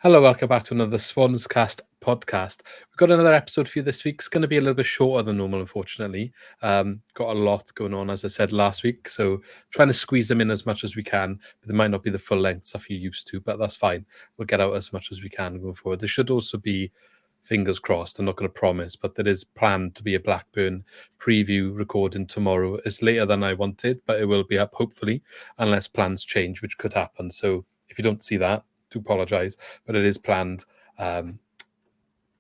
Hello, welcome back to another SwansCast podcast. We've got another episode for you this week. It's going to be a little bit shorter than normal, unfortunately. Got a lot going on, as I said last week, so trying to squeeze them in as much as we can, but they might not be the full length stuff you're used to, but that's fine. We'll get out as much as we can going forward. There should also be, fingers crossed, I'm not going to promise, but there is planned to be a Blackburn preview recording tomorrow. It's later than I wanted, but it will be up, hopefully, unless plans change, which could happen. So if you don't see that, to apologise, but it is planned. But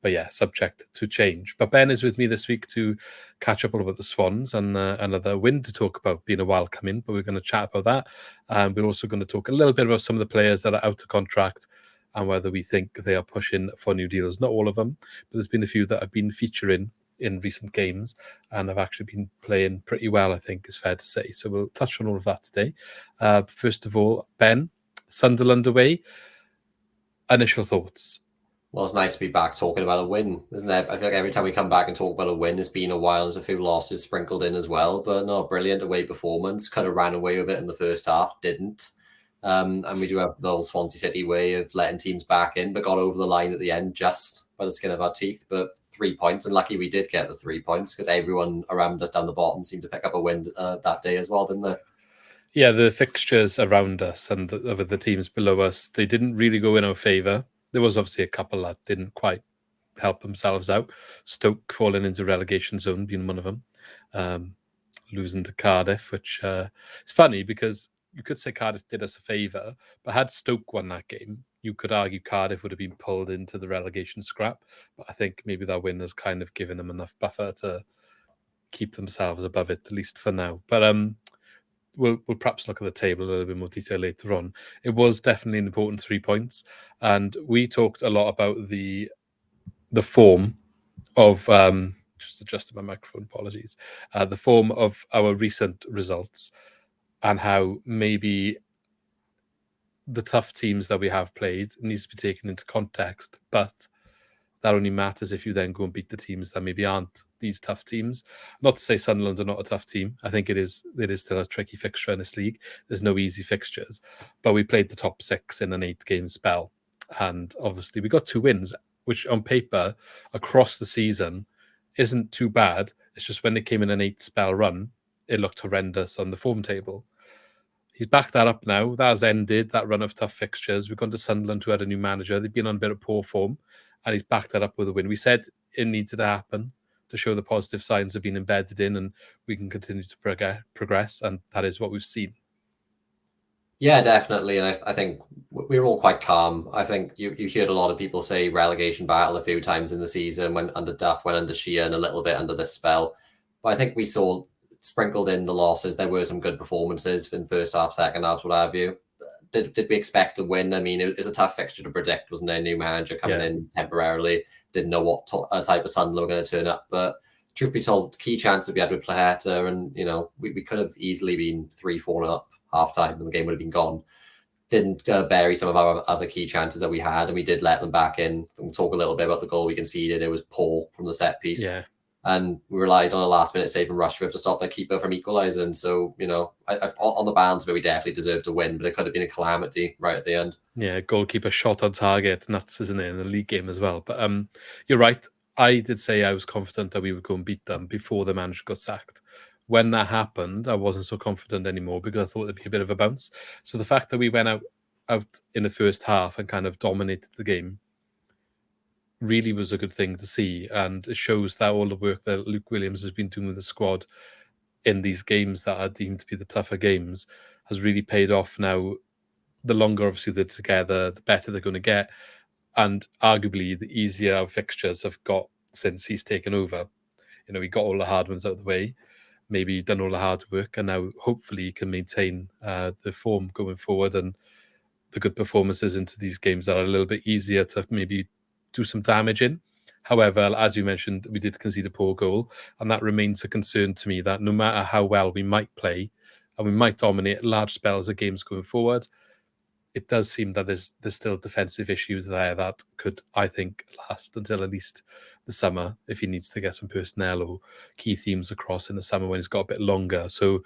yeah, subject to change. But Ben is with me this week to catch up all about the Swans and another win to talk about. Been a while coming, but we're going to chat about that. We're also going to talk a little bit about some of the players that are out of contract and whether we think they are pushing for new deals. Not all of them, but there's been a few that have been featuring in recent games and have actually been playing pretty well, I think is fair to say. So we'll touch on all of that today. First of all, Ben, Sunderland away. Initial thoughts? Well, it's nice to be back talking about a win, isn't it? I feel like every time we come back and talk about a win, it's been a while. There's a few losses sprinkled in as well, but no, brilliant away performance. Could have ran away with it in the first half, didn't. And we do have the old Swansea City way of letting teams back in, but got over the line at the end just by the skin of our teeth. But 3 points, and lucky we did get the 3 points because everyone around us down the bottom seemed to pick up a win that day as well, didn't they? Yeah, the fixtures around us and the teams below us, they didn't really go in our favour. There was obviously a couple that didn't quite help themselves out. Stoke falling into relegation zone being one of them. Losing to Cardiff, which is funny because you could say Cardiff did us a favour, but had Stoke won that game, you could argue Cardiff would have been pulled into the relegation scrap. But I think maybe that win has kind of given them enough buffer to keep themselves above it, at least for now. But We'll perhaps look at the table a little bit more detail later on. It was definitely an important 3 points, and we talked a lot about the form of just adjusting my microphone. Apologies. The form of our recent results and how maybe the tough teams that we have played needs to be taken into context, but that only matters if you then go and beat the teams that maybe aren't these tough teams. Not to say Sunderland are not a tough team. I think it is still a tricky fixture in this league. There's no easy fixtures. But we played the top 6 in an 8-game spell. And obviously we got 2 wins, which on paper, across the season, isn't too bad. It's just when they came in an 8-spell run, it looked horrendous on the form table. He's backed that up now. That has ended, that run of tough fixtures. We've gone to Sunderland, who had a new manager. They've been on a bit of poor form, and he's backed that up with a win. We said it needed to happen to show the positive signs have been embedded in and we can continue to progress, and that is what we've seen. Yeah, definitely. And I think we were all quite calm. I think you heard a lot of people say relegation battle a few times in the season, when under Duff, when under Sheehan, and a little bit under this spell. But I think we saw sprinkled in the losses. There were some good performances in first half, second half, what have you. Did we expect to win? I mean, it was a tough fixture to predict, wasn't there? New manager coming in temporarily. Didn't know what type of Sunderland were going to turn up. But truth be told, key chance that we had with Plaheta, and, we could have easily been 3-4 up half time and the game would have been gone. Didn't bury some of our other key chances that we had, and we did let them back in. We'll talk a little bit about the goal we conceded. It was poor from the set piece. Yeah. And we relied on a last-minute save from Rushworth to stop their keeper from equalising. So, on the balance of it, we definitely deserved to win, but it could have been a calamity right at the end. Yeah, goalkeeper shot on target. Nuts, isn't it, in the league game as well. But you're right. I did say I was confident that we would go and beat them before the manager got sacked. When that happened, I wasn't so confident anymore because I thought there'd be a bit of a bounce. So the fact that we went out in the first half and kind of dominated the game really was a good thing to see. And it shows that all the work that Luke Williams has been doing with the squad in these games that are deemed to be the tougher games has really paid off now. The longer, obviously, they're together, the better they're going to get. And arguably, the easier our fixtures have got since he's taken over. We got all the hard ones out of the way, maybe done all the hard work, and now hopefully he can maintain the form going forward and the good performances into these games that are a little bit easier to maybe do some damage in. However, as you mentioned, we did concede a poor goal, and that remains a concern to me, that no matter how well we might play and we might dominate large spells of games going forward, it does seem that there's still defensive issues there that could, I think, last until at least the summer if he needs to get some personnel or key themes across in the summer when it's got a bit longer. So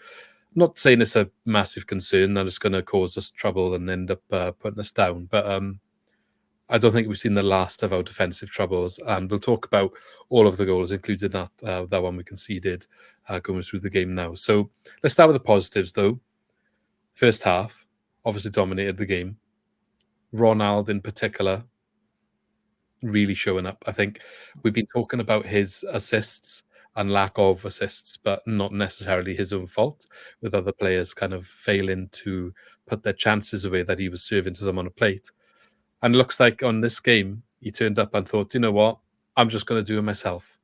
not saying it's a massive concern that it's going to cause us trouble and end up putting us down, but I don't think we've seen the last of our defensive troubles, and we'll talk about all of the goals, including that one we conceded going through the game now. So let's start with the positives, though. First half, obviously dominated the game. Ronald, in particular, really showing up. I think we've been talking about his assists and lack of assists, but not necessarily his own fault, with other players kind of failing to put their chances away that he was serving to them on a plate. And it looks like on this game, he turned up and thought, you know what, I'm just going to do it myself.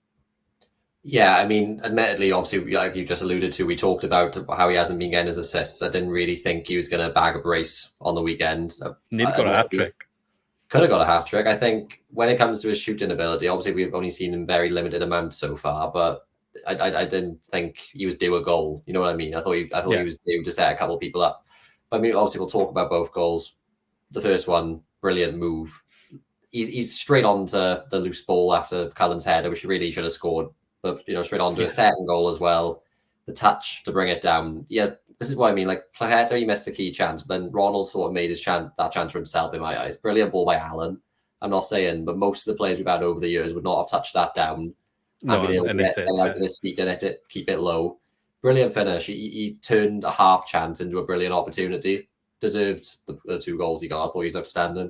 Yeah, I mean, admittedly, obviously, like you just alluded to, we talked about how he hasn't been getting his assists. I didn't really think he was going to bag a brace on the weekend. Nearly got a hat trick. Could have got a hat trick. I think when it comes to his shooting ability, obviously we've only seen him very limited amounts so far, but I didn't think he was due a goal. You know what I mean? I thought he was due to set a couple of people up. But I mean, obviously we'll talk about both goals. The first one, brilliant move. He's straight onto the loose ball after Cullen's header, which he really should have scored. But straight onto a second goal as well. The touch to bring it down. Yes, this is what I mean. Like Placheta, he missed a key chance, but then Ronald sort of made that chance for himself in my eyes. Brilliant ball by Allen. I'm not saying, but most of the players we've had over the years would not have touched that down. No, and been able to get out of his feet and keep it low. Brilliant finish. He turned a half chance into a brilliant opportunity. Deserved the 2 goals he got. I thought he was outstanding.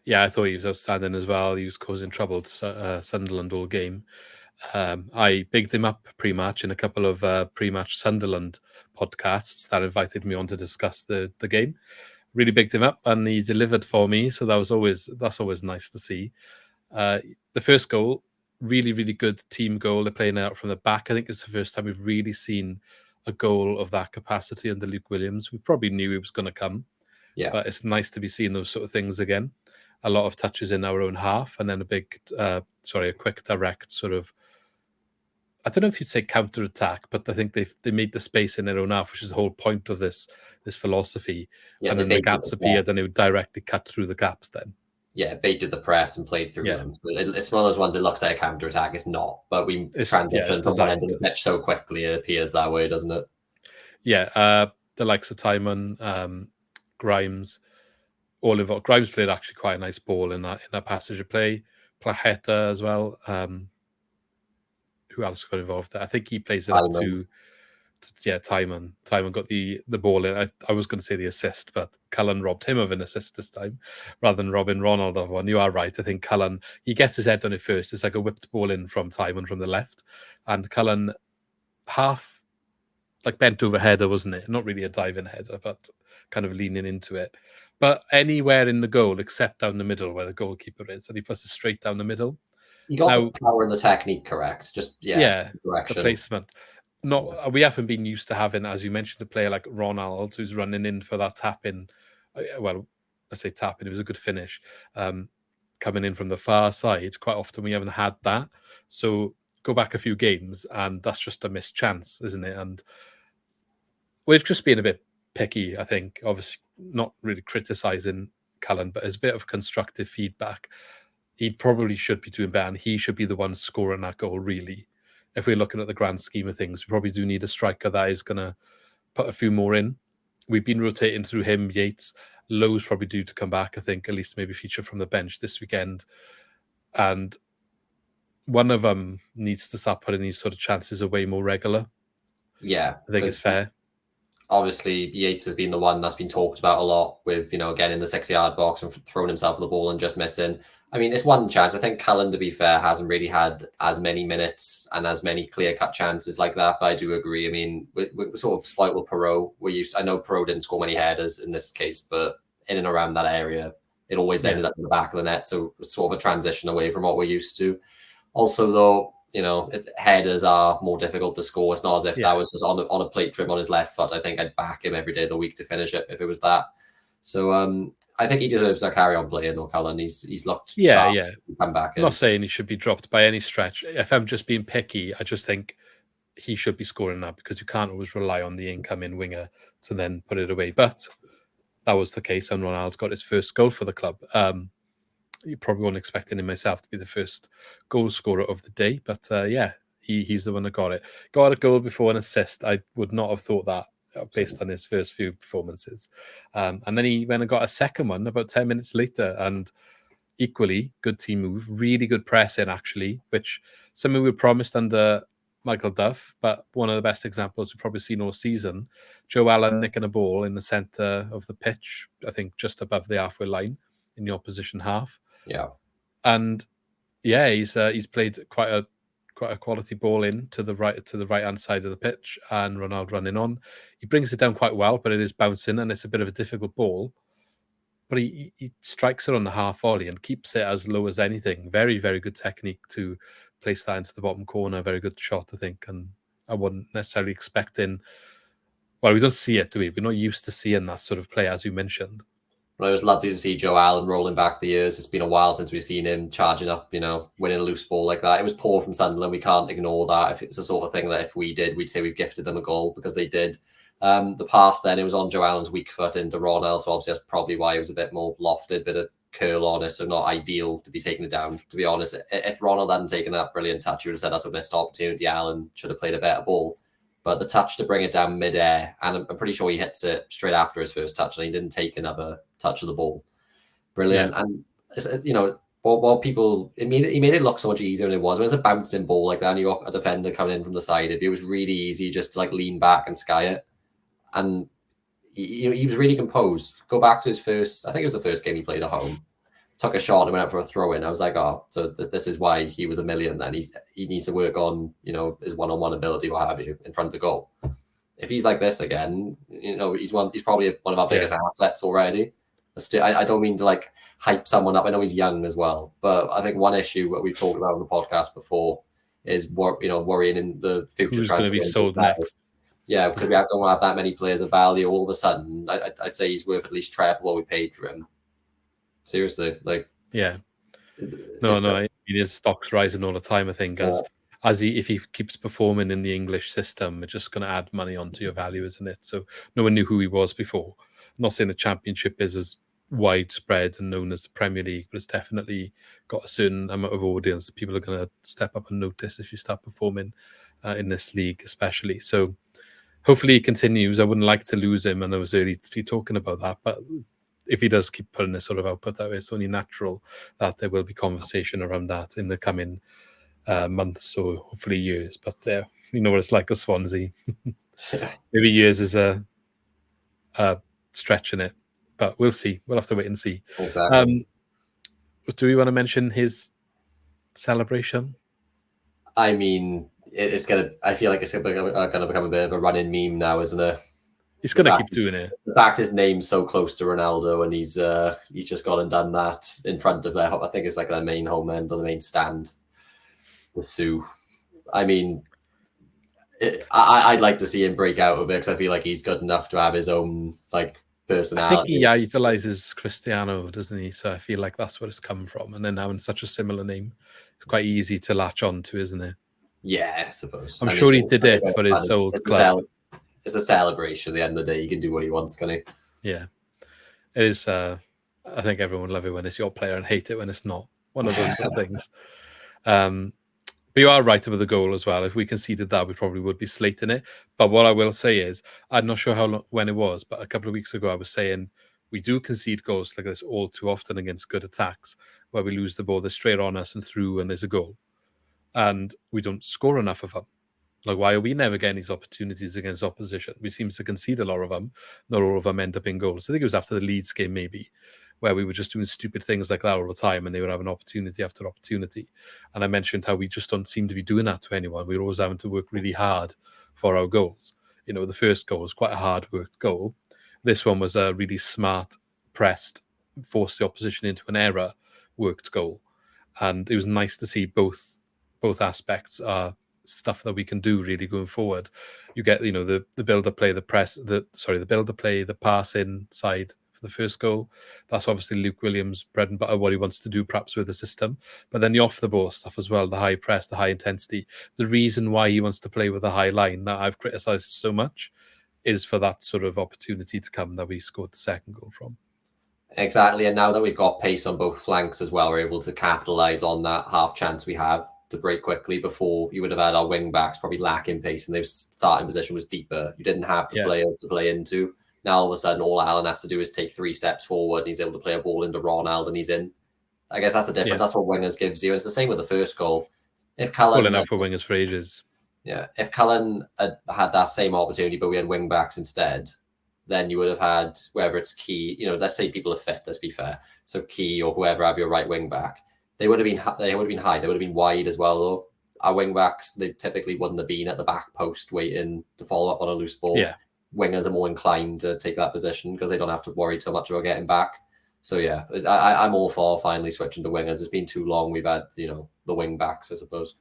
Yeah, I thought he was outstanding as well. He was causing trouble to Sunderland all game. I bigged him up pre-match in a couple of pre-match Sunderland podcasts that invited me on to discuss the game. Really bigged him up, and he delivered for me. So that's always nice to see. The first goal, really, really good team goal. They're playing out from the back. I think it's the first time we've really seen a goal of that capacity under Luke Williams. We probably knew it was going to come, but it's nice to be seeing those sort of things again. A lot of touches in our own half, and then a quick direct sort of, I don't know if you'd say counter attack, but I think they made the space in their own half, which is the whole point of this philosophy. Yeah, and then the gaps appeared, and it would directly cut through the gaps then. Yeah, baited the press and played through them. So it's one of those ones. It looks like a counter attack. It's not, but we transition from one end of the pitch so quickly. It appears that way, doesn't it? Yeah, the likes of Timon, Grimes, all involved. Grimes played actually quite a nice ball in that passage of play. Placheta as well. Who else got involved there? I think he plays it up to Timon. Timon got the ball in. I was going to say the assist, but Cullen robbed him of an assist this time rather than robbing Ronald of one. You are right. I think Cullen, he gets his head on it first. It's like a whipped ball in from Timon from the left. And Cullen half like bent over header, wasn't it? Not really a diving header, but kind of leaning into it. But anywhere in the goal except down the middle where the goalkeeper is, and he puts it straight down the middle. You got the power and the technique correct. Just the placement. We haven't been used to having, as you mentioned, a player like Ronald who's running in for that tap in. Well, I say tap in. It was a good finish. Coming in from the far side, quite often we haven't had that. So go back a few games, and that's just a missed chance, isn't it? And we've just been a bit picky, I think. Obviously, not really criticising Cullen, but as a bit of constructive feedback. He probably should be doing better, and he should be the one scoring that goal, really. If we're looking at the grand scheme of things, we probably do need a striker that is going to put a few more in. We've been rotating through him, Yates. Lowe's probably due to come back, I think, at least maybe feature from the bench this weekend. And one of them needs to start putting these sort of chances away more regular. Yeah. I think it's fair. Obviously, Yates has been the one that's been talked about a lot with, again, in the 6-yard box and throwing himself at the ball and just missing. I mean, it's one chance. I think Cullen, to be fair, hasn't really had as many minutes and as many clear-cut chances like that, but I do agree. I mean, we're sort of spoiled with Perot. I know Perot didn't score many headers in this case, but in and around that area, it always ended up in the back of the net, so it's sort of a transition away from what we're used to. Also, though, headers are more difficult to score. It's not as if that was just on a plate for him on his left foot. I think I'd back him every day of the week to finish it if it was that. So I think he deserves to carry on playing, though, Cullen. He's looked sharp to come back in. I'm not saying he should be dropped by any stretch. If I'm just being picky, I just think he should be scoring that, because you can't always rely on the incoming winger to then put it away. But that was the case, and Ronald got his first goal for the club. You probably weren't expecting him myself to be the first goal scorer of the day, but he's the one that got it. Got a goal before an assist. I would not have thought that based on his first few performances. And then he went and got a second one about 10 minutes later, and equally good team move, really good pressing actually, which something we were promised under Michael Duff, but one of the best examples we've probably seen all season. Joe Allen nicking a ball in the centre of the pitch, I think just above the halfway line in the opposition half. Yeah. And yeah, he's played quite a quality ball in to the right hand side of the pitch, and Ronald running on. He brings it down quite well, but it is bouncing and it's a bit of a difficult ball. But he strikes it on the half volley and keeps it as low as anything. Very, very good technique to place that into the bottom corner. Very good shot, I think. And I wasn't necessarily expecting. Well, we don't see it, do we? We're not used to seeing that sort of play, as you mentioned. Well, it was lovely to see Joe Allen rolling back the years. It's been a while since we've seen him charging up, winning a loose ball like that. It was poor from Sunderland. We can't ignore that. If it's the sort of thing that if we did, we'd say we've gifted them a goal because they did. The pass then, it was on Joe Allen's weak foot into Ronald, so obviously that's probably why it was a bit more lofted, bit of curl on it, so not ideal to be taking it down. To be honest, if Ronald hadn't taken that brilliant touch, you would have said that's a missed opportunity. Allen should have played a better ball. But the touch to bring it down mid-air, and I'm pretty sure he hits it straight after his first touch, and he didn't take another touch of the ball. Brilliant. Yeah. And, what people, he made it look so much easier than it was. When it's a bouncing ball like that, and you got a defender coming in from the side, it was really easy just to lean back and sky it. And he was really composed. Go back to his first, I think it was the first game he played at home. Took a shot and went out for a throw in. I was like, oh, so this is why he was a million then. He needs to work on, his one-on-one ability, what have you, in front of goal. If he's like this again, he's probably one of our biggest assets already. I don't mean to hype someone up. I know he's young as well, but I think one issue that we've talked about on the podcast before is worrying in the future. Who's going to be sold next? Yeah, because we don't have that many players of value. All of a sudden, I'd say he's worth at least treble what we paid for him. Seriously, yeah, no, his stock's rising all the time. I think if he keeps performing in the English system, it's just going to add money onto your value, isn't it? So no one knew who he was before. I'm not saying the Championship is as widespread and known as the Premier League, but it's definitely got a certain amount of audience. People are going to step up and notice if you start performing in this league, especially. So hopefully he continues. I wouldn't like to lose him, and I was early to be talking about that, but if he does keep putting this sort of output out, it's only natural that there will be conversation around that in the coming months or hopefully years. But you know what it's like at Swansea. Maybe years is a stretching it, but we'll see. We'll have to wait and see. Exactly. Do we want to mention his celebration? I mean, I feel like it's going to become a bit of a running meme now, isn't it? He's going to keep doing it. The fact his name's so close to Ronaldo, and he's just gone and done that in front of I think it's their main home end or the main stand, the Sue. I mean, I'd like to see him break out of it because I feel like he's good enough to have his own personality. I think he idolizes Cristiano, doesn't he? So I feel like that's where it's come from. And then having such a similar name, it's quite easy to latch on to, isn't it? Yeah, I suppose. I'm sure he did it for his old club. It's a celebration. At the end of the day, he can do what he wants, can he? Yeah, it is. I think everyone will love it when it's your player and hate it when it's not. One of those sort of things. But you are right about the goal as well. If we conceded that, we probably would be slating it. But what I will say is, I'm not sure when it was, but a couple of weeks ago, I was saying we do concede goals like this all too often against good attacks, where we lose the ball, they're straight on us and through, and there's a goal. And we don't score enough of them. Why are we never getting these opportunities against opposition? We seem to concede a lot of them. Not all of them end up in goals. I think it was after the Leeds game, maybe, where we were just doing stupid things like that all the time, and they would have an opportunity after opportunity. And I mentioned how we just don't seem to be doing that to anyone. We're always having to work really hard for our goals. The first goal was quite a hard-worked goal. This one was a really smart, pressed, forced the opposition into an error, worked goal. And it was nice to see both aspects are stuff that we can do really going forward. You get, the build-up play, the build-up play, the pass inside for the first goal. That's obviously Luke Williams' bread and butter, what he wants to do perhaps with the system. But then the off-the-ball stuff as well, the high press, the high intensity. The reason why he wants to play with a high line that I've criticised so much is for that sort of opportunity to come that we scored the second goal from. Exactly. And now that we've got pace on both flanks as well, we're able to capitalise on that half chance we have to break quickly. Before, you would have had our wing backs probably lacking pace and their starting position was deeper. You didn't have the players to play into. Now all of a sudden all Alan has to do is take 3 steps forward and he's able to play a ball into Ronald and he's in. I guess that's the difference. Yeah. That's what wingers gives you. It's the same with the first goal. If Calling Cullen, out for wingers for ages. yeah, if Cullen had that same opportunity, but we had wing backs instead, then you would have had whether it's Key. Let's say people are fit. Let's be fair. So Key or whoever have your right wing back, they would have been high. They would have been wide as well. Though our wing backs, they typically wouldn't have been at the back post waiting to follow up on a loose ball. Yeah. Wingers are more inclined to take that position because they don't have to worry too much about getting back. So yeah, I'm all for finally switching to wingers. It's been too long. We've had the wing backs, I suppose.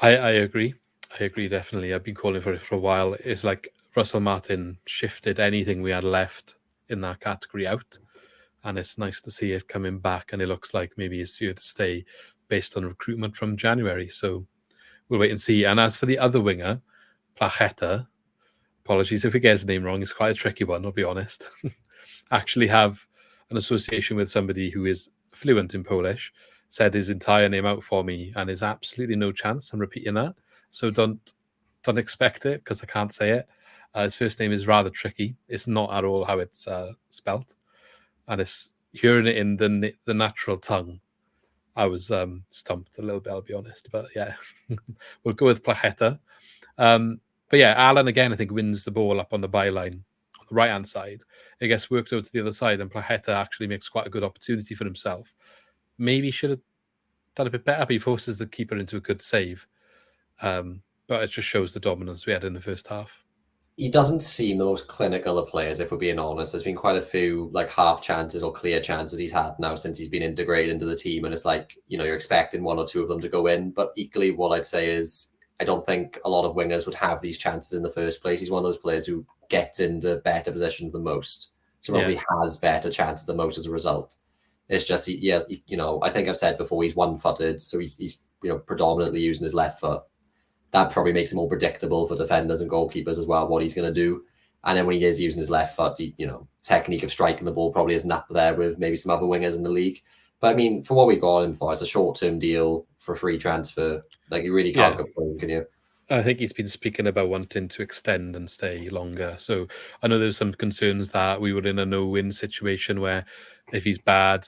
I agree. I agree, definitely. I've been calling for it for a while. It's like Russell Martin shifted anything we had left in that category out. And it's nice to see it coming back. And it looks like maybe it's here to stay based on recruitment from January. So we'll wait and see. And as for the other winger, Placheta, apologies if we get his name wrong, it's quite a tricky one, I'll be honest. Actually have an association with somebody who is fluent in Polish, said his entire name out for me, and there's absolutely no chance I'm repeating that. So don't expect it because I can't say it. His first name is rather tricky. It's not at all how it's spelt, and it's hearing it in the natural tongue. I was stumped a little bit, I'll be honest, but yeah, we'll go with Placheta. But yeah, Alan again, I think wins the ball up on the byline on the right hand side. It gets worked over to the other side, and Placheta actually makes quite a good opportunity for himself. Maybe should have done a bit better. But he forces the keeper into a good save. But it just shows the dominance we had in the first half. He doesn't seem the most clinical of players, if we're being honest. There's been quite a few half chances or clear chances he's had now since he's been integrated into the team, and it's you're expecting one or two of them to go in. But equally, what I'd say is I don't think a lot of wingers would have these chances in the first place. He's one of those players who gets into better positions the most, so probably has better chances the most as a result. It's just I think I've said before, he's one-footed, so he's predominantly using his left foot. That probably makes it more predictable for defenders and goalkeepers as well, what he's going to do. And then when he is using his left foot, technique of striking the ball probably isn't up there with maybe some other wingers in the league. But I mean, for what we got him for, it's a short-term deal for free transfer. You really can't complain, can you? I think he's been speaking about wanting to extend and stay longer. So I know there's some concerns that we were in a no-win situation where if he's bad,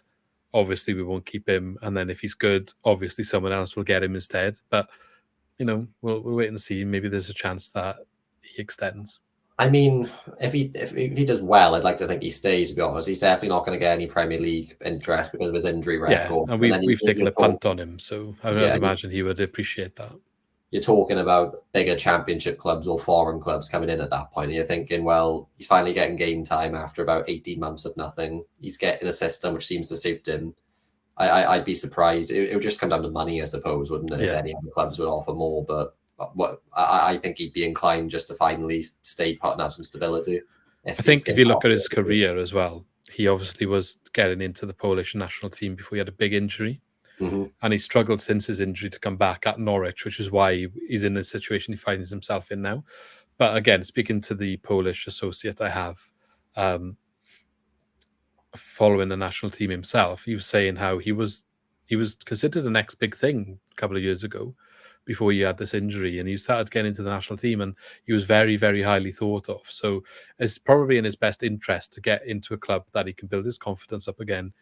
obviously we won't keep him. And then if he's good, obviously someone else will get him instead. But we'll wait and see. Maybe there's a chance that he extends. I mean, if he does well, I'd like to think he stays, to be honest. He's definitely not going to get any Premier League interest because of his injury record. Yeah, and we've taken a punt on him, so I would imagine he would appreciate that. You're talking about bigger championship clubs or foreign clubs coming in at that point, and you're thinking, well, he's finally getting game time after about 18 months of nothing. He's getting a system which seems to suit him. I'd be surprised. It would just come down to money, I suppose, wouldn't it? Yeah. If any other clubs would offer more, but I think he'd be inclined just to finally stay putting up some stability. I think if you look at his career as well, he obviously was getting into the Polish national team before he had a big injury. Mm-hmm. And he struggled since his injury to come back at Norwich, which is why he's in the situation he finds himself in now. But again, speaking to the Polish associate I have, following the national team himself, he was saying how he was considered the next big thing a couple of years ago before he had this injury, and he started getting into the national team, and he was very, very highly thought of. So it's probably in his best interest to get into a club that he can build his confidence up again,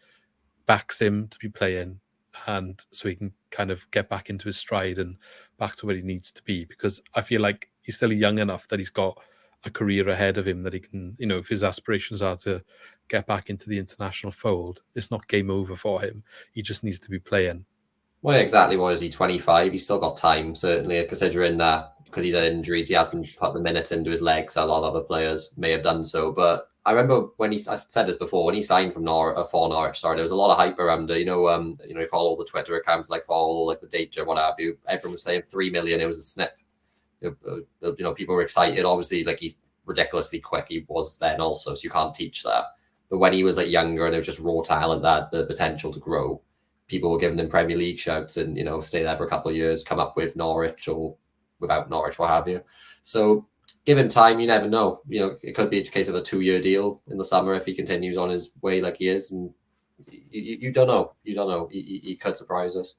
backs him to be playing, and so he can kind of get back into his stride and back to where he needs to be, because I feel like he's still young enough that he's got a career ahead of him that he can, if his aspirations are to get back into the international fold, it's not game over for him. He just needs to be playing. Well, exactly. What is he, 25? He's still got time, certainly, considering that because he's had injuries, he hasn't put the minutes into his legs. A lot of other players may have done so. But I remember I've said this before, when he signed for Norwich, there was a lot of hype around it. You follow all the Twitter accounts, follow the data or what have you. Everyone was saying 3 million, it was a snip. People were excited. Obviously, he's ridiculously quick. He was then also, so you can't teach that. But when he was younger and it was just raw talent that had the potential to grow, people were giving him Premier League shouts and, stay there for a couple of years, come up with Norwich or without Norwich, what have you. So give him time. You never know. It could be a case of a 2-year deal in the summer if he continues on his way like he is. And you don't know. You don't know. He could surprise us.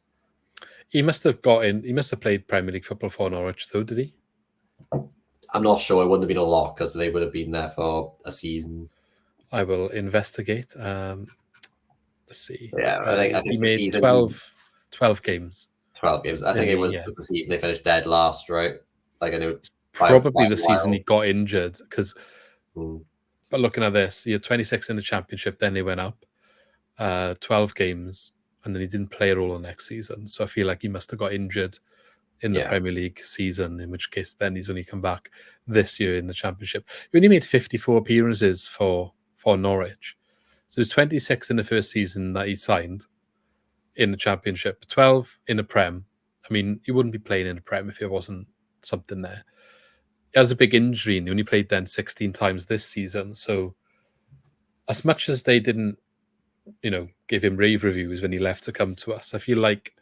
He must have played Premier League football for Norwich, though, did he? I'm not sure. It wouldn't have been a lot because they would have been there for a season. I will investigate. Let's see. Yeah, I think He the made season 12 games. 12 games. I think it was the season they finished dead last, right? Like I knew Probably the season he got injured because. Mm. But looking at this, he had 26 in the championship, then they went up 12 games, and then he didn't play at all the next season. So I feel like he must have got injured in the Premier League season, in which case then he's only come back this year in the championship. He only made 54 appearances for Norwich. So there's 26 in the first season that he signed in the championship, 12 in the Prem. I mean, he wouldn't be playing in the Prem if there wasn't something there. He has a big injury and he only played then 16 times this season. So as much as they didn't, give him rave reviews when he left to come to us, I feel like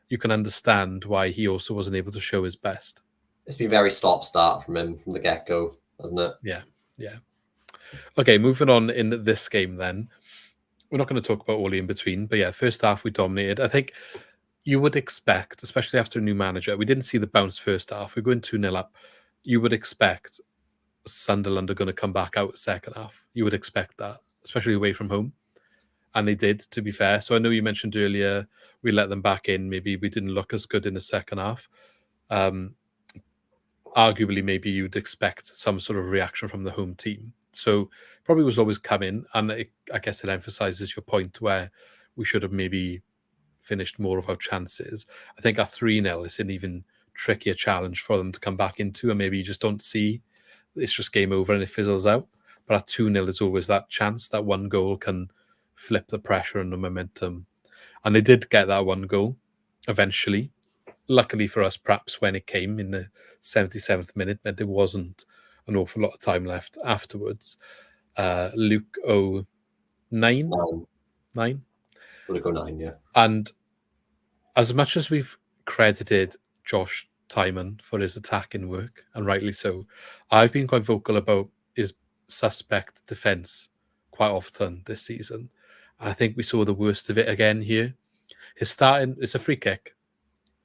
you can understand why he also wasn't able to show his best. It's been very stop-start from him from the get-go, hasn't it? Yeah. Okay, moving on in this game then. We're not going to talk about all the in between, but yeah, first half we dominated. I think you would expect, especially after a new manager, we didn't see the bounce first half. We're going 2-0 up. You would expect Sunderland are going to come back out second half. You would expect that, especially away from home. And they did, to be fair. So I know you mentioned earlier we let them back in. Maybe we didn't look as good in the second half. Arguably, maybe you'd expect some sort of reaction from the home team. So probably was always coming. And I guess it emphasises your point where we should have maybe finished more of our chances. I think our 3-0 is an even trickier challenge for them to come back into. And maybe you just don't see it's just game over and it fizzles out. But at 2-0, there's always that chance that one goal can flip the pressure and the momentum. And they did get that one goal eventually. Luckily for us, perhaps when it came in the 77th minute, meant there wasn't an awful lot of time left afterwards. Luke 9? 9? Luke 9, yeah. And as much as we've credited Josh Timon for his attacking work, and rightly so, I've been quite vocal about his suspect defence quite often this season. And I think we saw the worst of it again here. His starting, it's a free kick.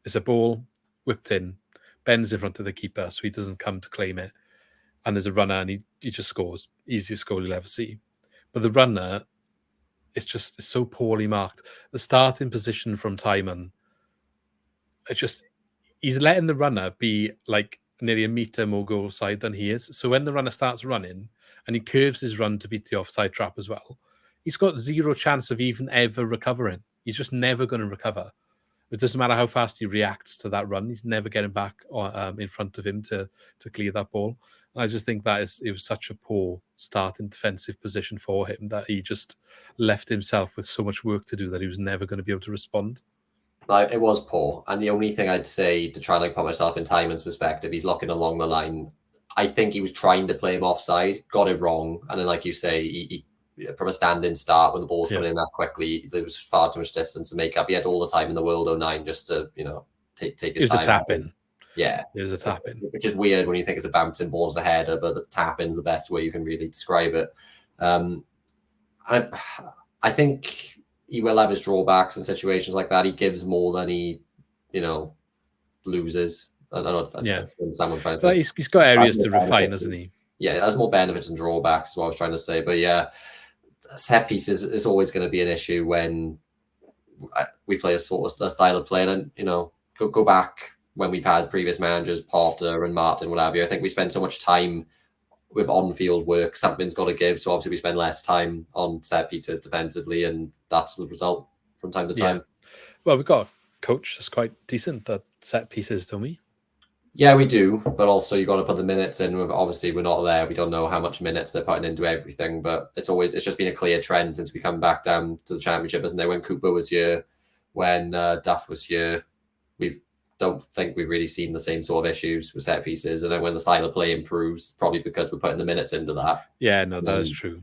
It's a ball whipped in, bends in front of the keeper, so he doesn't come to claim it. And there's a runner, and he just scores. Easiest goal you'll ever see. But the runner, it's so poorly marked. The starting position from Timon, he's letting the runner be like nearly a metre more goal side than he is. So when the runner starts running and he curves his run to beat the offside trap as well, he's got zero chance of even ever recovering. He's just never going to recover. It doesn't matter how fast he reacts to that run. He's never getting back in front of him to clear that ball. And I just think it was such a poor starting defensive position for him that he just left himself with so much work to do that he was never going to be able to respond. Like, it was poor. And the only thing I'd say to try and put myself in Timon's perspective, he's looking along the line. I think he was trying to play him offside, got it wrong. And then, like you say, he from a standing start when the ball's coming in that quickly, there was far too much distance to make up. He had all the time in the world, 09, just to, take his time. It was a tap-in. Yeah. It was a tap-in. Which is weird when you think it's a bouncing ball's a header, but the tap-in's the best way you can really describe it. I think he will have his drawbacks in situations like that. He gives more than he, loses. I don't know. Someone trying to say. He's got areas to refine, hasn't he? Yeah, it has more benefits and drawbacks, is what I was trying to say. But yeah, set pieces is always going to be an issue when we play a sort of a style of play. And, go back when we've had previous managers, Potter and Martin, what have you. I think we spend so much time with on-field work. Something's got to give. So obviously we spend less time on set pieces defensively, and that's the result from time to time. Yeah. Well, we've got a coach that's quite decent at set pieces, don't we? Yeah, we do, but also you got to put the minutes in. Obviously, we're not there. We don't know how much minutes they're putting into everything, but it's just been a clear trend since we come back down to the championship, isn't it? When Cooper was here, when Duff was here, don't think we've really seen the same sort of issues with set pieces. And then when the style of play improves, probably because we're putting the minutes into that. Yeah, no, that is true.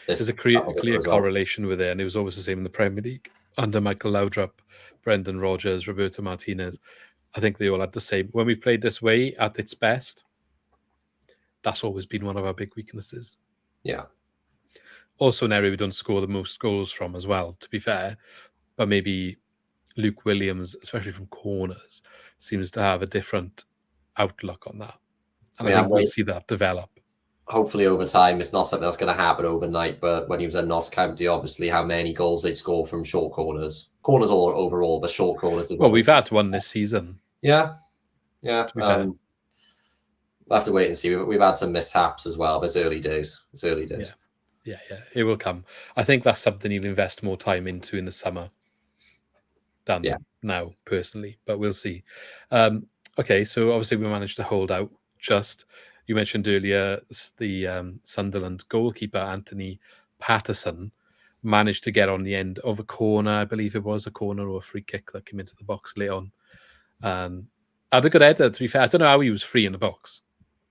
There's a clear correlation with it, and it was always the same in the Premier League under Michael Laudrup, Brendan Rodgers, Roberto Martinez. I think they all had the same. When we played this way at its best, that's always been one of our big weaknesses. Yeah. Also an area we don't score the most goals from as well, to be fair. But maybe Luke Williams, especially from corners, seems to have a different outlook on that. And I think we'll see that develop. hopefully over time, it's not something that's going to happen overnight. But when he was at Notts County, obviously how many goals they'd score from short corners all overall, but short corners. Well, we've had one this season. Yeah. To be fair. We'll have to wait and see. We've had some mishaps as well, but it's early days. Yeah, it will come. I think that's something he'll invest more time into in the summer than now, personally, but we'll see. Okay, so obviously we managed to hold out. You mentioned earlier the Sunderland goalkeeper, Anthony Patterson, managed to get on the end of a corner. I believe it was a corner or a free kick that came into the box late on. Had a good header, to be fair. I don't know how he was free in the box.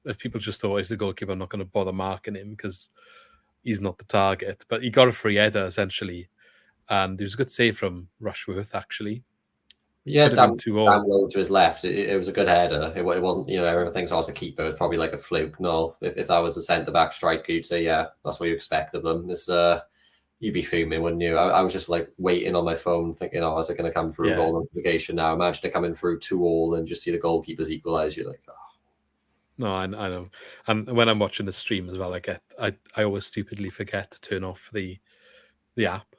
If people just thought he's the goalkeeper, I'm not going to bother marking him because he's not the target. But he got a free header, essentially. And it was a good save from Rushworth, actually. Yeah, down low to his left. It was a good header. It wasn't, everyone thinks, it's a keeper. It's probably like a fluke. No, if that was a centre-back striker, you'd say, yeah, that's what you expect of them. It's, you'd be fuming, wouldn't you? I was just like waiting on my phone thinking, is it going to come through goal notification now? Imagine it coming through 2-2 and just see the goalkeepers equalise. You're like, oh. No, I know. And when I'm watching the stream as well, I always stupidly forget to turn off the app,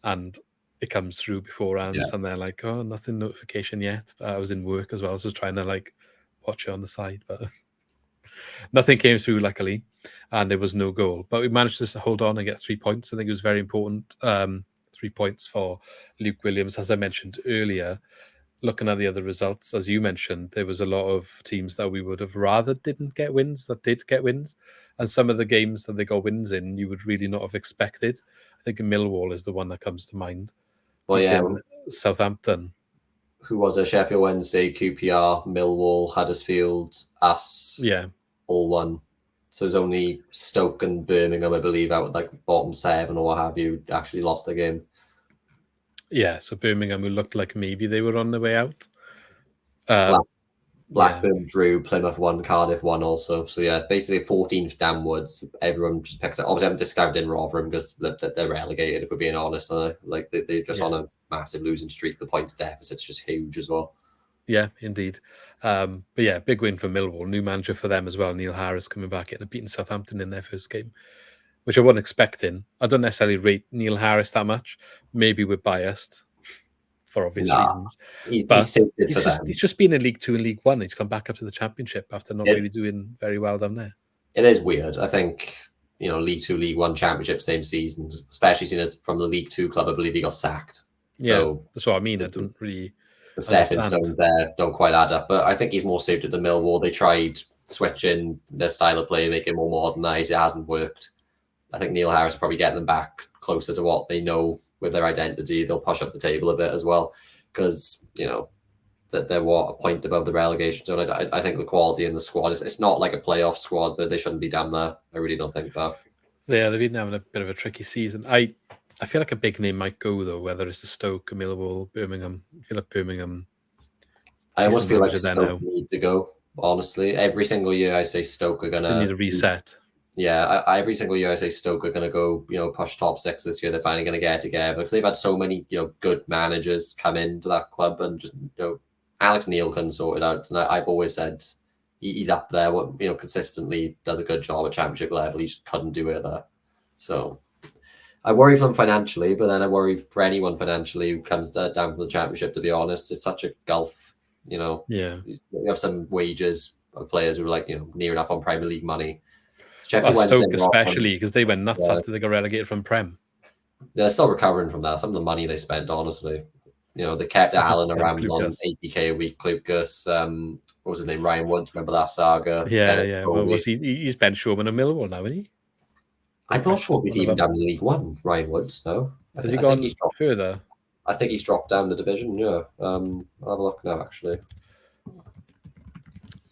and it comes through beforehand, and they're like, oh, nothing notification yet. I was in work as well, so I was trying to like watch it on the side, but nothing came through, luckily, and there was no goal. But we managed to hold on and get 3 points. I think it was very important. 3 points for Luke Williams, as I mentioned earlier. Looking at the other results, as you mentioned, there was a lot of teams that we would have rather didn't get wins that did get wins. And some of the games that they got wins in, you would really not have expected. I think Millwall is the one that comes to mind. Well, Southampton. Who was it? Sheffield Wednesday, QPR, Millwall, Huddersfield, us. Yeah. All won. So it was only Stoke and Birmingham, I believe, out with like the bottom 7 or what have you, actually lost the game. Yeah, so Birmingham, who looked like maybe they were on their way out. Blackburn drew, Plymouth won, Cardiff won also. So yeah, basically 14th downwards, everyone just picks up. Obviously, I'm discounting Rotherham because they're relegated, if we're being honest. They're just on a massive losing streak. The points deficit's just huge as well. Yeah, indeed. But yeah, big win for Millwall. New manager for them as well. Neil Harris coming back in and beating Southampton in their first game, which I wasn't expecting. I don't necessarily rate Neil Harris that much. Maybe we're biased for obvious reasons. He's just been in League 2 and League 1. He's come back up to the Championship after not really doing very well down there. It is weird. I think, League 2, League 1 Championship same season, especially seen as from the League 2 club, I believe he got sacked. So that's what I mean. I don't really... The stepping stones there don't quite add up, but I think he's more suited to Millwall. They tried switching their style of play, making it more modernised. It hasn't worked. I think Neil Harris is probably getting them back closer to what they know with their identity. They'll push up the table a bit as well because, that they're a point above the relegation zone. I think the quality in the squad, it's not like a playoff squad, but they shouldn't be down there. I really don't think that. Yeah, they've been having a bit of a tricky season. I feel like a big name might go, though, whether it's a Stoke, a Millwall, Birmingham. I feel like Birmingham... I almost feel like Stoke need to go, honestly. Every single year I say Stoke are going to... They need a reset. Yeah, every single year I say Stoke are going to go, push top 6 this year. They're finally going to get together because they've had so many, good managers come into that club and just, Alex Neil couldn't sort it out. And I've always said he's up there, consistently does a good job at Championship level. He just couldn't do it there. So... I worry for them financially, but then I worry for anyone financially who comes down from the Championship, to be honest. It's such a gulf, Yeah. You have some wages of players who are like, near enough on Premier League money. Stoke especially, because they went nuts after they got relegated from Prem. They're still recovering from that. Some of the money they spent, honestly. They kept Allen around on 80k a week. Lucas, what was his name? Ryan Woods. Remember that saga? Yeah. Well, he's Ben Showman and Millwall now, isn't he? I'm not sure if he's even down in League 1, Ryan Woods, no. Has he gone further? I think he's dropped down the division, yeah. I'll have a look now, actually.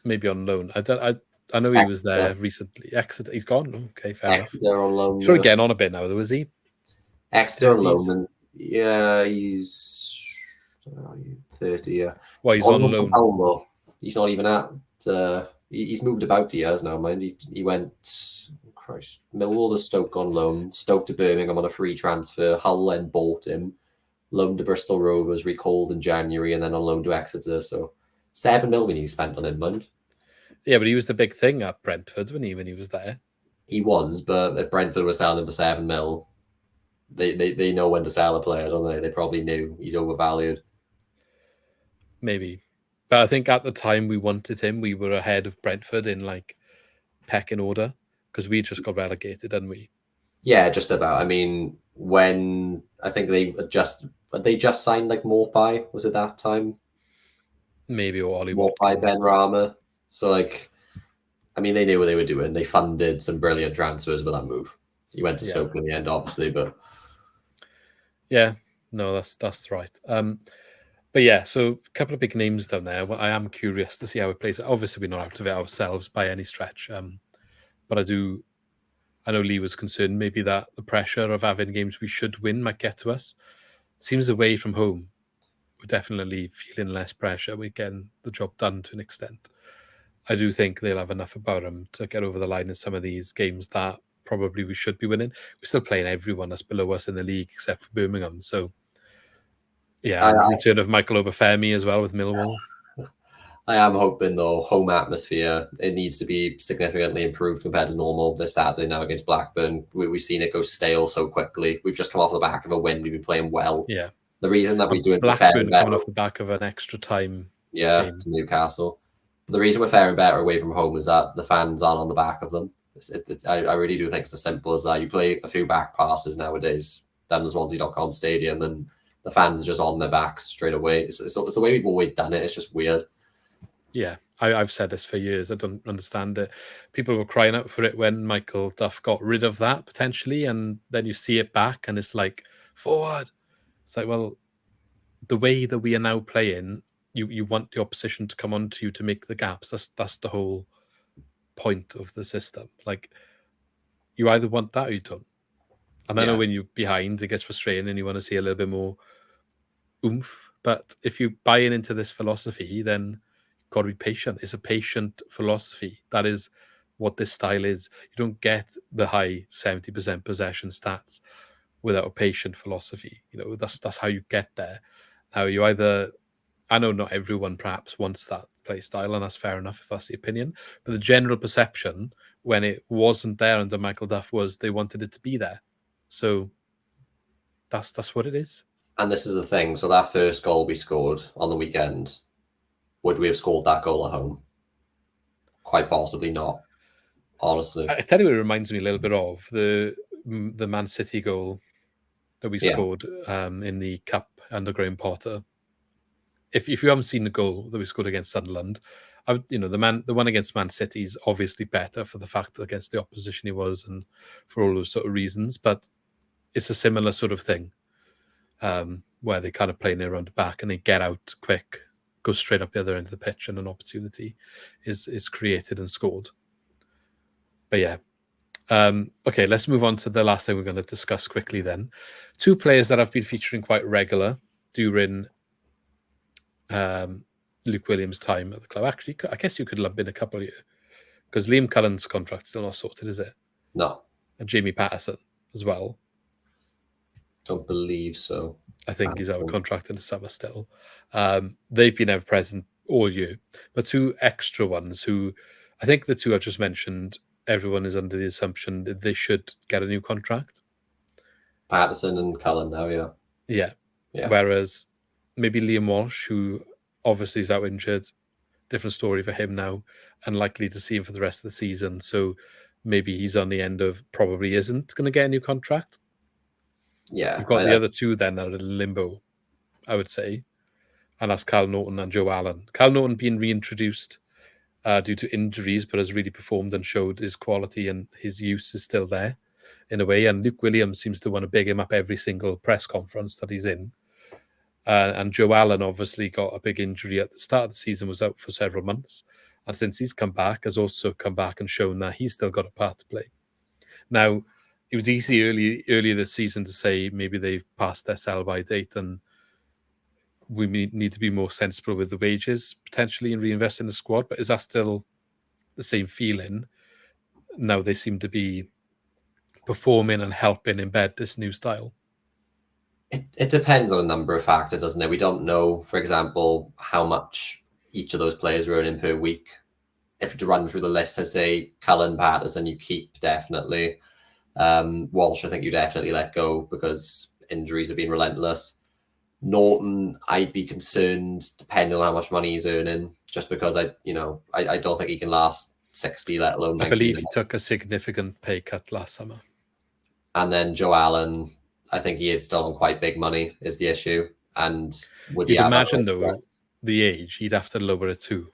Maybe on loan. I know he was there recently. Exeter, he's gone? Okay, fair enough. Exeter on loan. He's probably getting on a bit now, though, is he? Exeter on loan. Yeah, he's 30, yeah. Well, he's on loan. Palmer. He's not even at... he's moved about years now, mind. He went... Millwall to Stoke on loan, Stoke to Birmingham on a free transfer, Hull then bought him, loaned to Bristol Rovers, recalled in January, and then on loan to Exeter. So 7 million he spent on him, man. Yeah, but he was the big thing at Brentford when he was there. He was, but if Brentford were selling him for 7 mil, they know when to sell a player, don't they? They probably knew he's overvalued. Maybe. But I think at the time we wanted him, we were ahead of Brentford in like pecking order because we just got relegated, didn't we? Yeah, just about. I mean, when I think they just signed like Morpie, was it that time? Maybe or Ollie Morpie, Ben Watkins. Rama. So like, I mean, they knew what they were doing. They funded some brilliant transfers with that move. He went to Yeah. Stoke in the end, obviously, but Yeah. No, that's right. But yeah, so a couple of big names down there. Well, I am curious to see how it plays. Obviously, we're not out of it ourselves by any stretch. But I know Lee was concerned maybe that the pressure of having games we should win might get to us. Seems away from home, we're definitely feeling less pressure. We're getting the job done to an extent. I do think they'll have enough about them to get over the line in some of these games that probably we should be winning. We're still playing everyone that's below us in the league except for Birmingham. So yeah, I, and return of Michael Obafemi as well with Millwall. I am hoping though, home atmosphere, it needs to be significantly improved compared to normal this Saturday now against Blackburn. We've seen it go stale so quickly. We've just come off the back of a win. We've been playing well. Yeah. The reason that we're doing fair Blackburn and coming better, off the back of an extra time yeah, game. to Newcastle. The reason we're faring better away from home is that the fans aren't on the back of them. I really do think it's as simple as that. You play a few back passes nowadays down the Swansea.com stadium, and the fans are just on their backs straight away. It's the way we've always done it. It's just weird. Yeah, I've said this for years. I don't understand it. People were crying out for it when Michael Duff got rid of that potentially, and then you see it back, and it's like forward. It's like, well, the way that we are now playing, you want the opposition to come onto you to make the gaps. That's the whole point of the system. Like you either want that or you don't. And I know Yeah, when you're behind, it gets frustrating, and you want to see a little bit more oomph. But if you're buying into this philosophy, then you've got to be patient. It's a patient philosophy. That is what this style is. You don't get the high 70% possession stats without a patient philosophy. You know, that's how you get there. Now you either I know not everyone perhaps wants that play style, and that's fair enough if that's the opinion. But the general perception when it wasn't there under Michael Duff was they wanted it to be there. So that's what it is. and this is the thing. So that first goal we scored on the weekend, would we have scored that goal at home? Quite possibly not. Honestly, I tell you, it reminds me a little bit of the Man City goal that we yeah, scored in the Cup under Graham Potter. If you haven't seen the goal that we scored against Sunderland, the one against Man City is obviously better for the fact that against the opposition he was and for all those sort of reasons. But it's a similar sort of thing where they kind of play near around the back and they get out quick, go straight up the other end of the pitch, and an opportunity is created and scored. But yeah. Okay, let's move on to the last thing we're going to discuss quickly then. Two players that have been featuring quite regular during Luke Williams' time at the club. Actually, I guess you could lump in a couple of years because Liam Cullen's contract's still not sorted, is it? no, And Jamie Patterson as well. don't believe so. I think he's out of contract in the summer still. They've been ever present all year. But two extra ones who I think the two I've just mentioned, everyone is under the assumption that they should get a new contract. Patterson and Cullen now, Yeah. yeah. Whereas maybe Liam Walsh, who obviously is out injured, different story for him now, unlikely to see him for the rest of the season. So maybe he's on the end of probably isn't going to get a new contract. Yeah, You've got the other two then that are in limbo, I would say. And that's Cal Norton and Joe Allen. Cal Norton being reintroduced due to injuries, but has really performed and showed his quality and his use is still there in a way. And Luke Williams seems to want to big him up every single press conference that he's in. And Joe Allen obviously got a big injury at the start of the season, was out for several months. And since he's come back, has also come back and shown that he's still got a part to play. Now, it was easy earlier this season to say maybe they've passed their sell-by date and we need to be more sensible with the wages potentially and reinvest in the squad. But is that still the same feeling? Now they seem to be performing and helping embed this new style. It depends on a number of factors, doesn't it? We don't know, for example, how much each of those players are earning per week. if to run through the list, I'd say Cullen, Patterson, you keep definitely. Walsh, I think you definitely let go because injuries have been relentless. Norton, I'd be concerned depending on how much money he's earning, just because I don't think he can last 60, let alone I 90 believe he minutes. took a significant pay cut last summer. And then Joe Allen, I think he is still on quite big money is the issue. And would he You'd have imagine, though, the age, he'd have to lower it too.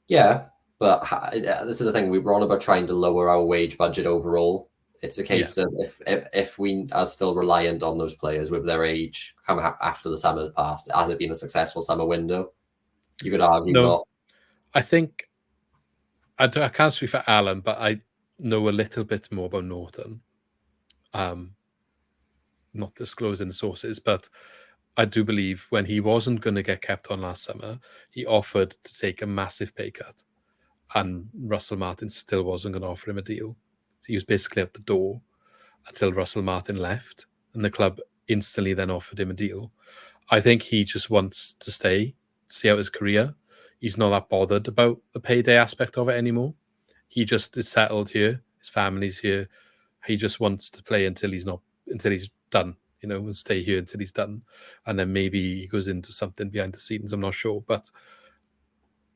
Yeah, but this is the thing. We were on about trying to lower our wage budget overall. It's a case of if we are still reliant on those players with their age come after the summer's passed, has it been a successful summer window? You could argue No, not. I think I can't speak for Alan, but I know a little bit more about Norton. Not disclosing the sources, but I do believe when he wasn't going to get kept on last summer, he offered to take a massive pay cut, and Russell Martin still wasn't going to offer him a deal. So he was basically at the door until Russell Martin left, and the club instantly then offered him a deal. I think he just wants to stay, see out his career. He's not that bothered about the payday aspect of it anymore. He just is settled here. His family's here. He just wants to play until he's done, and stay here until he's done. And then maybe he goes into something behind the scenes. I'm not sure, but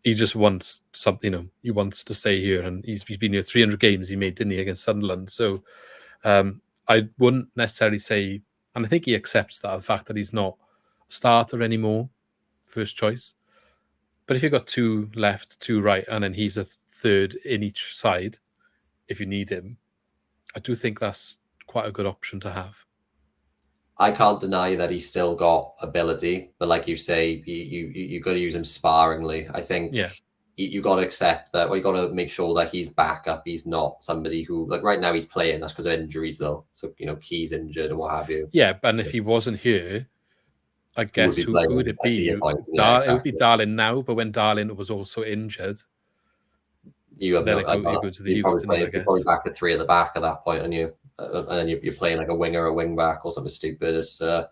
he just wants something. He wants to stay here, and he's been here 300 games. He made, didn't he, against Sunderland? So I wouldn't necessarily say, and I think he accepts that, the fact that he's not a starter anymore, first choice. But if you've got two left, two right, and then he's a third in each side, if you need him, I do think that's quite a good option to have. I can't deny that he's still got ability, but like you say, you got to use him sparingly. I think you got to accept that, or you got to make sure that he's back up. He's not somebody who, like right now, he's playing. That's because of injuries, though. So Key's injured and what have you. Yeah, and if he wasn't here, I guess who would it be? It would be Darlin now, but when Darlin was also injured, you have then you go to the youth. You're probably back to three at the back at that point, and then you're playing like a winger, a wing back, or something stupid. So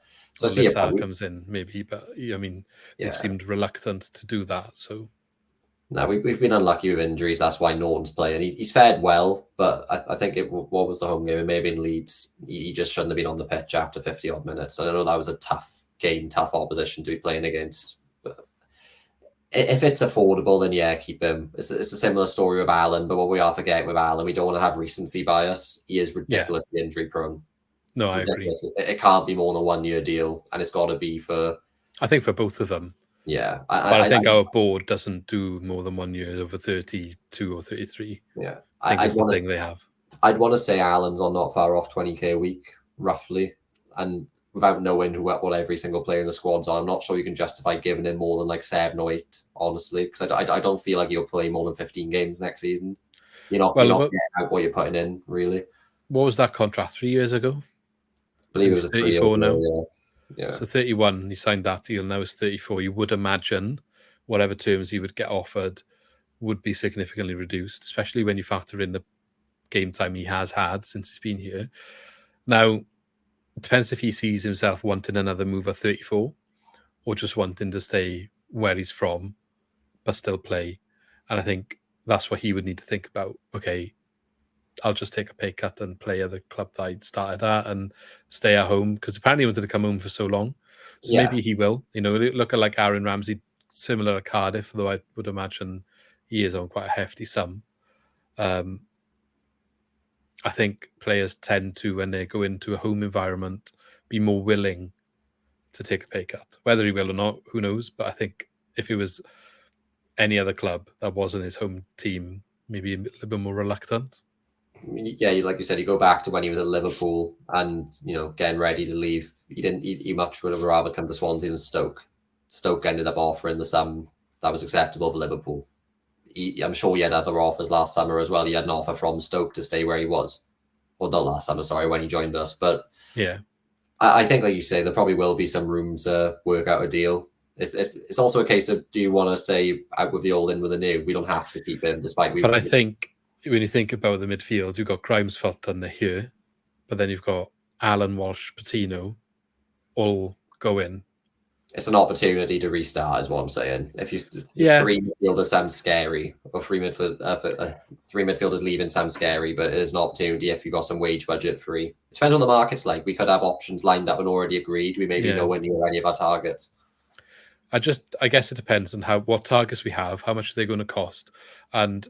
I see comes in maybe, but I mean, they've seemed reluctant to do that. So no, we've been unlucky with injuries. That's why Norton's playing. He's fared well, but I think what was the home game? It may have been Leeds. He just shouldn't have been on the pitch after 50 odd minutes. I know that was a tough game, tough opposition to be playing against. But if it's affordable, then yeah, keep him. It's a similar story with Allen, but what we are forgetting with Allen, we don't want to have recency bias. He is ridiculously injury prone. No, I agree. It can't be more than a 1 year deal, and it's got to be for. I think for both of them. Yeah, I think our board doesn't do more than 1 year over 32 or 33. Yeah, I think it's the thing they have. I'd want to say Allen's on not far off 20k a week, roughly, and without knowing what every single player in the squad's on, I'm not sure you can justify giving him more than like 7 or 8, honestly, because I don't feel like he'll play more than 15 games next season. You're not getting out what you're putting in, really. What was that contract 3 years ago? I believe it was a 34 now. Yeah. So 31, he signed that deal. Now it's 34. You would imagine whatever terms he would get offered would be significantly reduced, especially when you factor in the game time he has had since he's been here. Now, it depends if he sees himself wanting another move at 34 or just wanting to stay where he's from but still play. And I think that's what he would need to think about. Okay, I'll just take a pay cut and play at the club that I started at and stay at home, because apparently he wanted to come home for so long. So maybe he will. Look at like Aaron Ramsey, similar at Cardiff, though I would imagine he is on quite a hefty sum. I think players tend to, when they go into a home environment, be more willing to take a pay cut. Whether he will or not, who knows? But I think if it was any other club that wasn't his home team, maybe a little bit more reluctant. Yeah, like you said, you go back to when he was at Liverpool and, getting ready to leave. He much would have rather come to Swansea than Stoke. Stoke ended up offering the sum that was acceptable for Liverpool. I'm sure he had other offers last summer as well. He had an offer from Stoke to stay where he was. Well, not last summer, sorry, when he joined us. But yeah, I think, like you say, there probably will be some room to work out a deal. It's also a case of, do you want to say out with the old, in with the new? We don't have to keep him, despite But I think when you think about the midfield, you've got Grimes, Fulton, they're here, but then you've got Allen, Walsh, Patino, all go in. It's an opportunity to restart, is what I'm saying. If Yeah, three midfielders sounds scary, or three midfielders leaving sounds scary, but it is an opportunity if you've got some wage budget free. It depends on the market's like. We could have options lined up and already agreed. We may be yeah. nowhere near any of our targets. I guess it depends on what targets we have, how much they're going to cost, and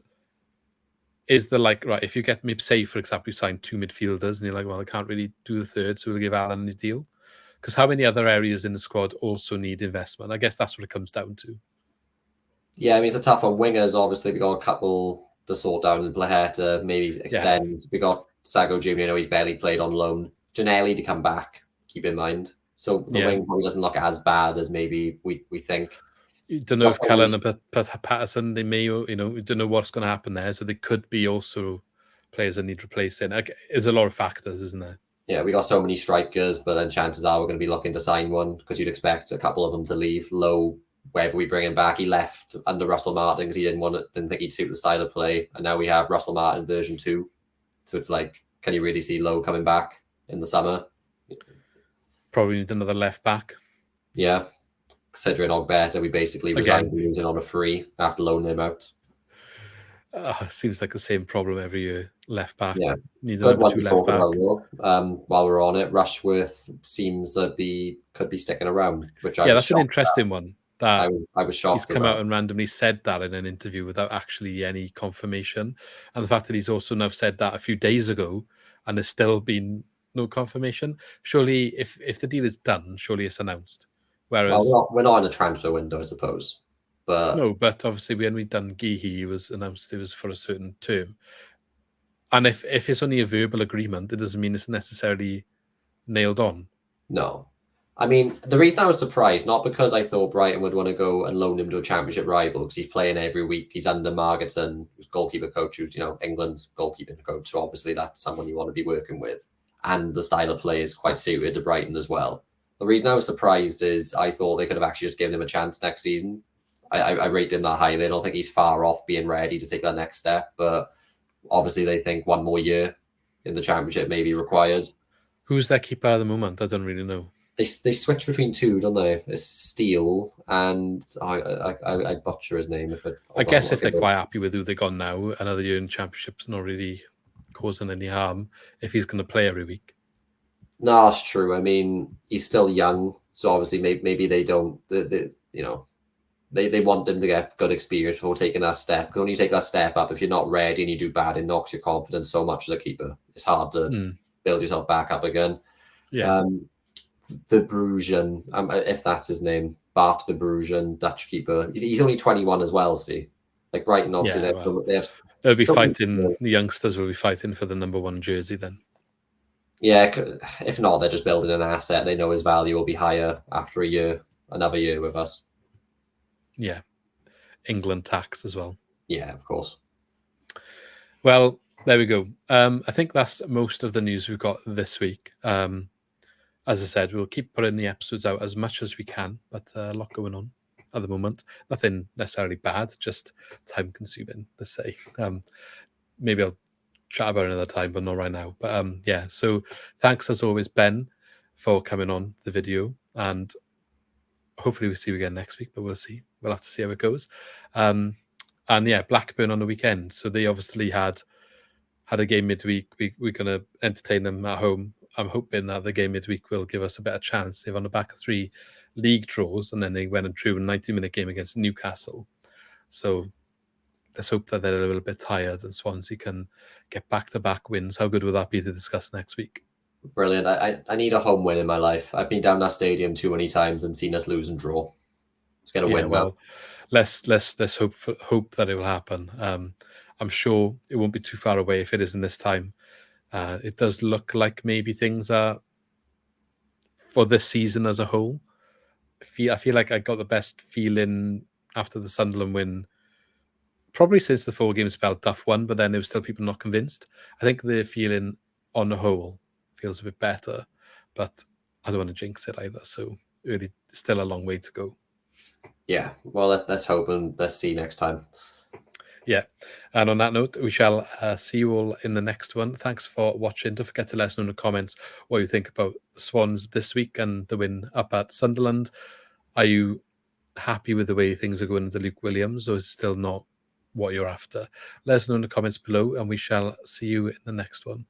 is the like right? If you get me, say for example, you sign 2 midfielders, and you're like, well, I can't really do the third, so we'll give Alan a deal. Because how many other areas in the squad also need investment? I guess that's what it comes down to. Yeah, I mean, it's a tough one. Wingers, obviously, we got a couple to sort out in Blair to maybe extend. We got Sago Jr., I know he's barely played on loan. Janelli to come back, keep in mind. So the wing probably doesn't look as bad as maybe we think. You don't know if Cullen and Patterson, they may, you know, we don't know what's going to happen there. So they could be also players that need replacing. There's a lot of factors, isn't there? Yeah, we got so many strikers, but then chances are we're going to be looking to sign one because you'd expect a couple of them to leave. Low, wherever we bring him back, he left under Russell Martin because he didn't think he'd suit the style of play. And now we have Russell Martin version 2. So it's like, can you really see Low coming back in the summer? Probably need another left back. Yeah. Considering Ogberta, we basically resigned losing on a free after loaning him out. Seems like the same problem every year. Left back. Yeah. Needs Good a number 2 left back. While we're on it, Rushworth seems that could be sticking around, which that's an interesting one. That I was shocked. He's come out and randomly said that in an interview without actually any confirmation, and the fact that he's also now said that a few days ago, and there's still been no confirmation. Surely, if the deal is done, surely it's announced. Whereas we're not in a transfer window, I suppose. But no, but obviously when we done Geehy, it was announced it was for a certain term. And if it's only a verbal agreement, it doesn't mean it's necessarily nailed on. No. I mean, the reason I was surprised, not because I thought Brighton would want to go and loan him to a championship rival, because he's playing every week. He's under Margetson, who's goalkeeper coach, who's, England's goalkeeping coach. So obviously that's someone you want to be working with. And the style of play is quite suited to Brighton as well. The reason I was surprised is I thought they could have actually just given him a chance next season. I rate him that highly. I don't think he's far off being ready to take that next step. But obviously they think one more year in the championship may be required. Who's their keeper at the moment? I don't really know. They switch between 2, don't they? It's Steele and I butcher his name. I guess if they're quite happy with who they got now, another year in Championship's not really causing any harm if he's going to play every week. No, it's true. I mean, he's still young, so obviously maybe they don't. They want him to get good experience before taking that step. Because when you take that step up, if you're not ready and you do bad, it knocks your confidence so much as a keeper. It's hard to build yourself back up again. Yeah. Verbrugen, if that's his name, Bart Verbrugen, Dutch keeper. He's only 21 as well. See, like Brighton, obviously they'll be fighting. The youngsters will be fighting for the number 1 jersey then. Yeah, if not, they're just building an asset. They know his value will be higher after another year with us. Yeah, England tax as well. Yeah, of course. Well, there we go. I think that's most of the news we've got this week. As I said, we'll keep putting the episodes out as much as we can, but a lot going on at the moment. Nothing necessarily bad, just time consuming, let's say. Maybe I'll chat about it another time, but not right now. But yeah, so thanks as always, Ben, for coming on the video. And hopefully we'll see you again next week, but we'll see. We'll have to see how it goes. And yeah, Blackburn on the weekend. So they obviously had a game midweek. We're going to entertain them at home. I'm hoping that the game midweek will give us a better chance. They've on the back of 3 league draws, and then they went and drew a 90-minute game against Newcastle. So let's hope that they're a little bit tired and Swansea can get back-to-back wins. How good would that be to discuss next week? Brilliant. I need a home win in my life. I've been down that stadium too many times and seen us lose and draw. Let's get a win. Well, let's hope that it will happen. I'm sure it won't be too far away if it isn't this time. It does look like maybe things are for this season as a whole. I feel like I got the best feeling after the Sunderland win, probably since the 4 game spell. Duff won, but then there was still people not convinced. I think the feeling on the whole feels a bit better, but I don't want to jinx it either. So really, still a long way to go. Yeah, well, let's hope and let's see next time. Yeah, and on that note, we shall see you all in the next one. Thanks for watching. Don't forget to let us know in the comments what you think about the Swans this week and the win up at Sunderland. Are you happy with the way things are going into Luke Williams, or is it still not what you're after? Let us know in the comments below, and we shall see you in the next one.